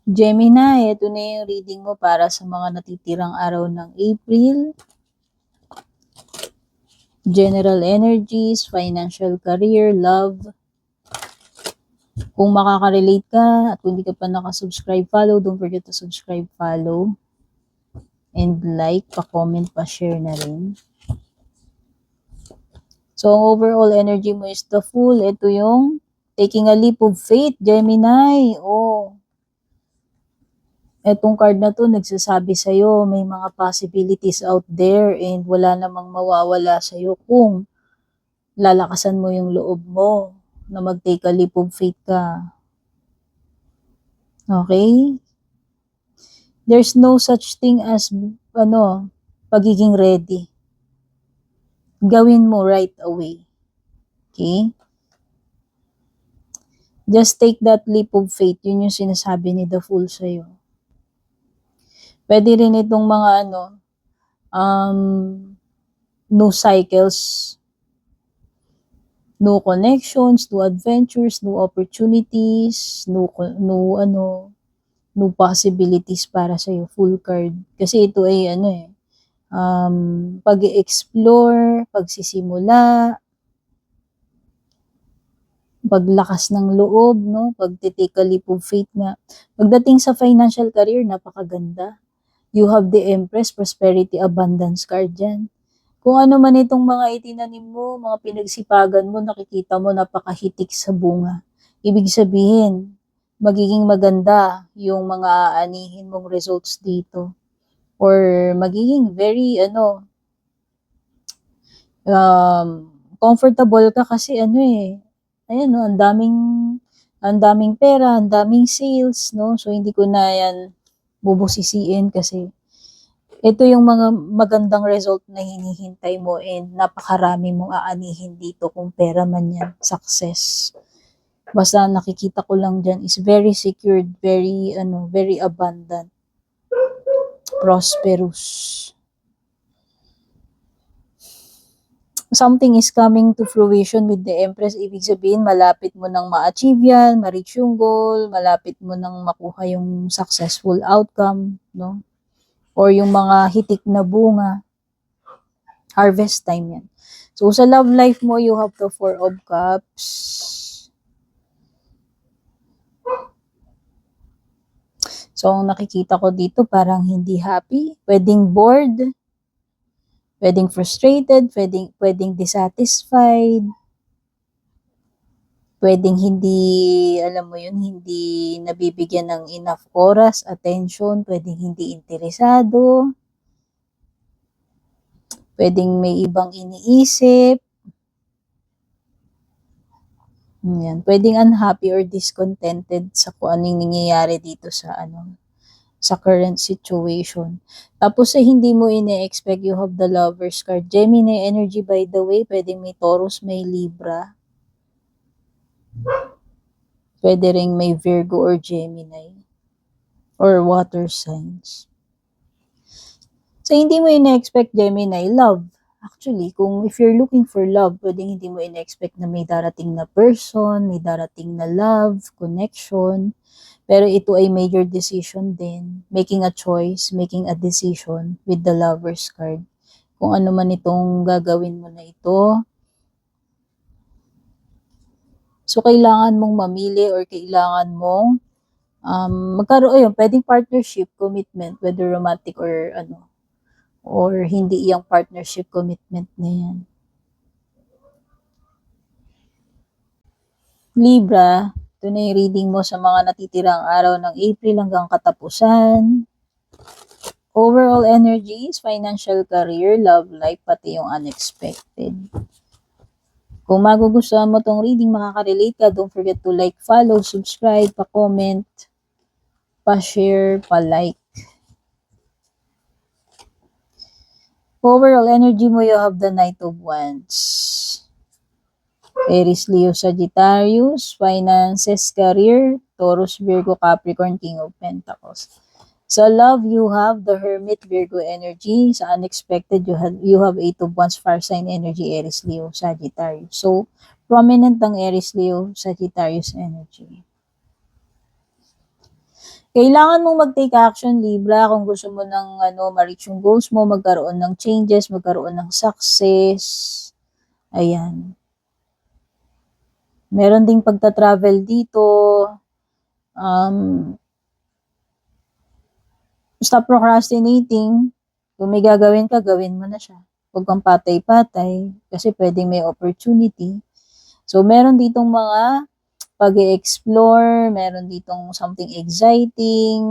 Gemini, ito na yung reading mo para sa mga natitirang araw ng April. General energies, financial career, love. Kung makaka-relate ka at kung hindi ka pa nakasubscribe, follow. Don't forget to subscribe, follow. And like, pa-comment, pa-share na rin. So, ang overall energy mo is the Fool. Ito yung taking a leap of faith, Gemini. Oh. Etong card na to, nagsasabi sa'yo, may mga possibilities out there and wala namang mawawala sa'yo kung lalakasan mo yung loob mo na mag-take a leap of faith ka. Okay? There's no such thing as, pagiging ready. Gawin mo right away. Okay? Just take that leap of faith. Yun yung sinasabi ni The Fool sa'yo. Pwede rin itong mga new cycles, new connections, new adventures, new opportunities, new possibilities para sa iyo, Full card. Kasi ito ay pag-explore, pagsisimula, paglakas ng loob, no? Pag-take a leap of faith nga. Pagdating sa financial career, napakaganda. You have the Empress, Prosperity, Abundance card dyan. Kung ano man itong mga itinanim mo, mga pinagsipagan mo, nakikita mo napakahitik sa bunga. Ibig sabihin, magiging maganda yung mga aanihin mong results dito. Or magiging very, comfortable ka kasi ang daming pera, ang daming sales, no? So, hindi ko na yan bubusisiin kasi ito yung mga magandang result na hinihintay mo and napakarami mong aanihin dito kung pera man yan, success. Basta nakikita ko lang dyan is very secured, very abundant, prosperous. Something is coming to fruition with the Empress. Ibig sabihin, malapit mo nang ma-achieve yan, ma-reach yung goal, malapit mo nang makuha yung successful outcome, no? Or yung mga hitik na bunga. Harvest time yan. So, sa love life mo, you have the Four of Cups. So, ang nakikita ko dito, parang hindi happy. Pwedeng bored. Pwedeng frustrated. Pwedeng dissatisfied. Pwedeng hindi nabibigyan ng enough oras, attention. Pwedeng hindi interesado. Pwedeng may ibang iniisip. Yan. Pwedeng unhappy or discontented sa kung anong nangyayari dito sa current situation. Tapos hindi mo ine-expect, you have the Lovers card. Gemini energy, by the way, pwedeng may Taurus, may Libra. Pwede ring may Virgo or Gemini or water signs. So, hindi mo ine-expect, Gemini, love. Actually, if you're looking for love, pwedeng hindi mo ine-expect na may darating na person, may darating na love, connection. Pero ito ay major decision din. Making a choice, making a decision with the Lovers card. Kung ano man itong gagawin mo na ito. So, kailangan mong mamili or kailangan mong magkaroon, pwedeng partnership, commitment, whether romantic or hindi iyang partnership commitment na yan. Libra, ito na yung reading mo sa mga natitirang araw ng April hanggang katapusan. Overall energies, financial career, love life, pati yung unexpected. Kung magugustuhan mo tong reading, makaka-relate ka, don't forget to like, follow, subscribe, pa-comment, pa-share, pa-like. Overall energy mo, you have the Knight of Wands. Aries, Leo, Sagittarius, finances, career, Taurus, Virgo, Capricorn, King of Pentacles. Sa love, you have the Hermit, Virgo energy. Sa unexpected, you have Eight of Wands, fire sign energy, Aries, Leo, Sagittarius. So, prominent ang Aries, Leo, Sagittarius energy. Kailangan mong mag-take action, Libra, kung gusto mo ng ma-reach yung goals mo, magkaroon ng changes, magkaroon ng success. Ayan. Meron ding pagta-travel dito. Stop procrastinating. Kung may gagawin ka, gawin mo na siya. Huwag kang patay-patay kasi pwedeng may opportunity. So, meron ditong mga pag-e-explore, meron ditong something exciting.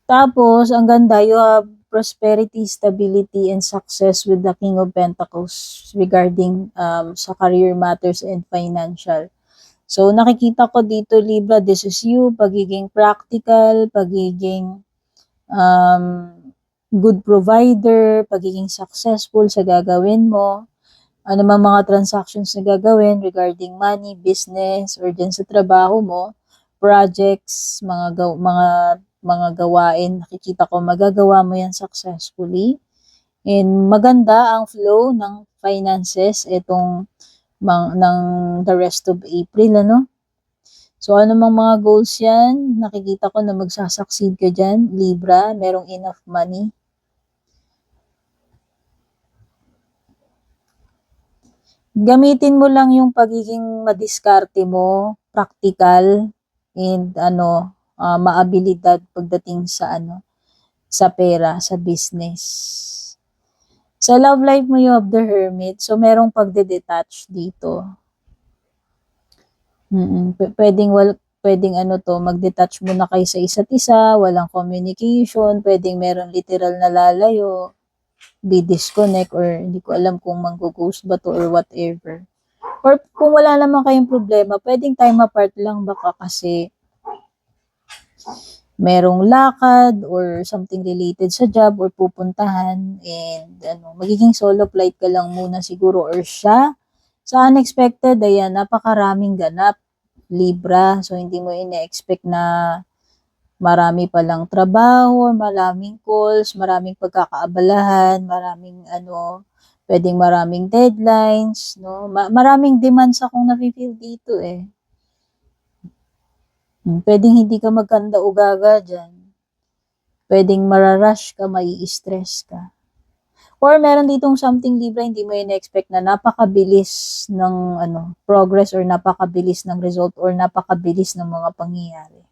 Tapos, ang ganda, you have prosperity, stability, and success with the King of Pentacles regarding sa career matters and financial. So, nakikita ko dito, Libra, this is you, pagiging practical, pagiging good provider, pagiging successful sa gagawin mo, ano man mga transactions na gagawin regarding money, business, or dyan sa trabaho mo, projects, mga gawain, nakikita ko magagawa mo yan successfully. And maganda ang flow ng finances itong ng the rest of April, ano? So, ano mang mga goals yan, nakikita ko na magsasucceed ka dyan, Libra, merong enough money. Gamitin mo lang yung pagiging madiskarte mo, practical, and maabilidad pagdating sa sa pera, sa business. Sa love life mo, you have the Hermit, so merong pagde-detach dito. Pwedeng mag-detach muna kayo sa isa't isa, walang communication, pwedeng meron literal na lalayo, di-disconnect, or hindi ko alam kung mag-ghost ba to or whatever. Or kung wala naman kayong problema, pwedeng time apart lang baka kasi merong lakad or something related sa job or pupuntahan, and magiging solo flight ka lang muna siguro or siya. Sa unexpected, ayan, napakaraming ganap, Libra. So, hindi mo ina-expect na marami palang trabaho, maraming calls, maraming pagkakaabalahan, pwedeng maraming deadlines, no? Maraming demands akong nafe-feel dito eh. Pwedeng hindi ka magkanda ugaga dyan. Pwedeng mararush ka, mai-stress ka. Or meron ditong something, Libra, hindi mo in-expect na napakabilis ng progress or napakabilis ng result or napakabilis ng mga pangyayari.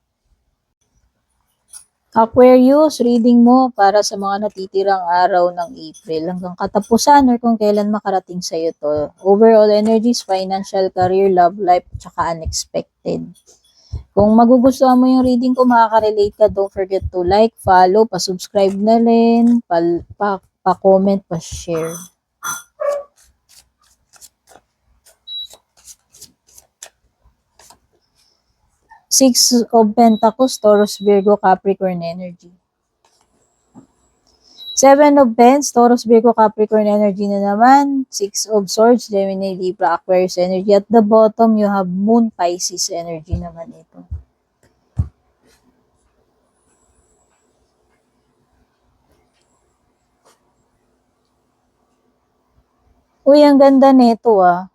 Aquarius, reading mo para sa mga natitirang araw ng April hanggang katapusan or kung kailan makarating sa iyo to. Overall energies, financial, career, love life, tsaka unexpected. Kung magugustuhan mo yung reading ko, makaka-relate ka, don't forget to like, follow, pa-subscribe na rin, pa-comment, pa-share. Six of Pentacles, Taurus, Virgo, Capricorn energy. Seven of Pents, Taurus, Virgo, Capricorn energy na naman. Six of Swords, Gemini, Libra, Aquarius energy. At the bottom, you have Moon, Pisces energy naman ito. Uy, ang ganda nito ah.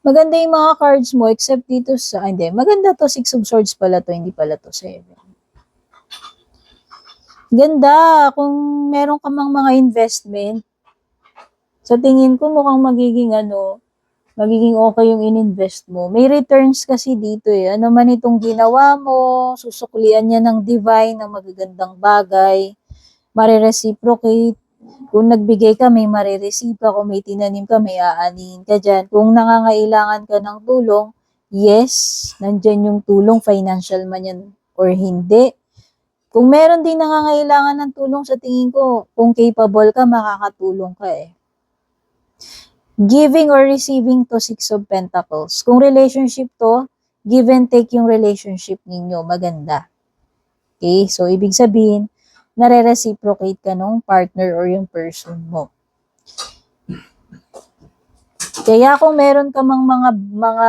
Maganda yung mga cards mo except dito sa, hindi, maganda to, Six of Swords pala to, hindi pala to, Seven. Ganda, kung meron ka mang mga investment, sa tingin ko mukhang magiging okay yung ininvest mo. May returns kasi dito eh. Ano man itong ginawa mo, susuklian niya ng divine, ng magagandang bagay, marireciprocate. Kung nagbigay ka, may marireceive ka. Kung may tinanim ka, may aanihin ka dyan. Kung nangangailangan ka ng tulong, yes, nandyan yung tulong, financial man yan or hindi. Kung meron din nangangailangan ng tulong, sa tingin ko, kung capable ka, makakatulong ka eh. Giving or receiving to, Six of Pentacles. Kung relationship to, give and take yung relationship ninyo, maganda. Okay, so ibig sabihin, nare-reciprocate ka nung partner or yung person mo. Kaya kung meron ka mang mga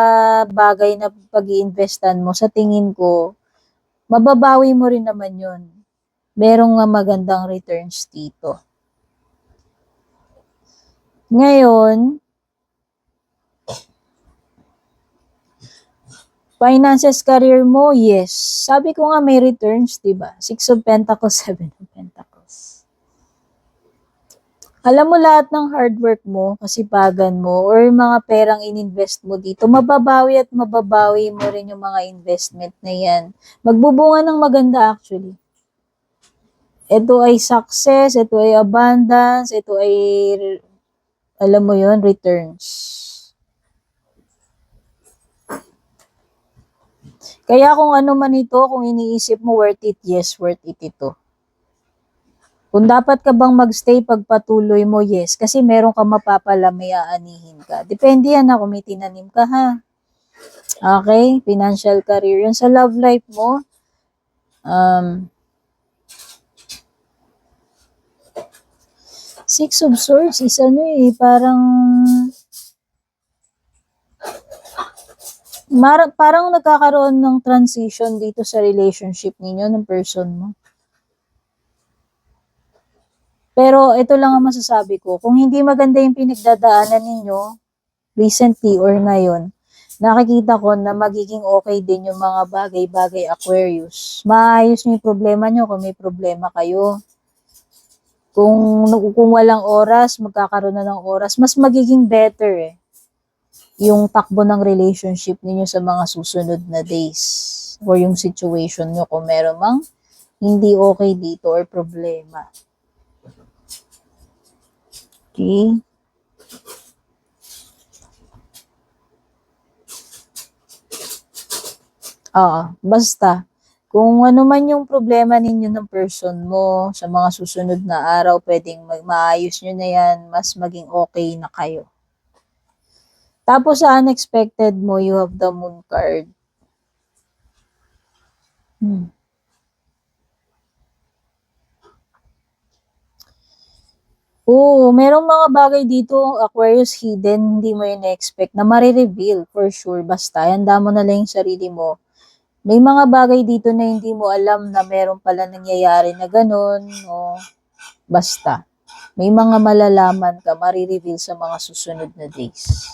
bagay na pag-iinvestan mo, sa tingin ko, mababawi mo rin naman yun. Merong magandang returns dito. Ngayon, finances, career mo, yes. Sabi ko nga may returns, di ba? 6 of Pentacles, 7 of Pentacles. Alam mo lahat ng hard work mo, kasipagan mo, or mga perang ininvest mo dito, mababawi at mababawi mo rin yung mga investment na yan. Magbubunga ng maganda actually. Ito ay success, ito ay abundance, ito ay, alam mo yon, returns. Kaya kung ano man ito, kung iniisip mo worth it, yes, worth it ito. Kung dapat ka bang magstay pagpatuloy mo, yes. Kasi meron ka mapapala, may aanihin ka. Depende yan na kung may tinanim ka, ha? Okay? Financial career. Yun sa love life mo, 6 of Swords is ano parang parang nagkakaroon ng transition dito sa relationship ninyo ng person mo. Pero ito lang ang masasabi ko, kung hindi maganda yung pinagdadaanan ninyo, recently or ngayon, nakikita ko na magiging okay din yung mga bagay-bagay Aquarius. Maayos nyo yung problema nyo kung may problema kayo. Kung walang oras, magkakaroon na ng oras, mas magiging better yung takbo ng relationship ninyo sa mga susunod na days or yung situation nyo kung meron mang hindi okay dito or problema. Okay? Basta, kung ano man yung problema ninyo ng person mo sa mga susunod na araw, pwedeng maayos nyo na yan, mas maging okay na kayo. Tapos sa unexpected mo, you have the Moon card. Oo, merong mga bagay dito, Aquarius, hidden, hindi mo yun expect na marireveal for sure. Basta, handa mo na lang yung sarili mo. May mga bagay dito na hindi mo alam na meron pala nangyayari na ganun. O, basta, may mga malalaman ka, marireveal sa mga susunod na days.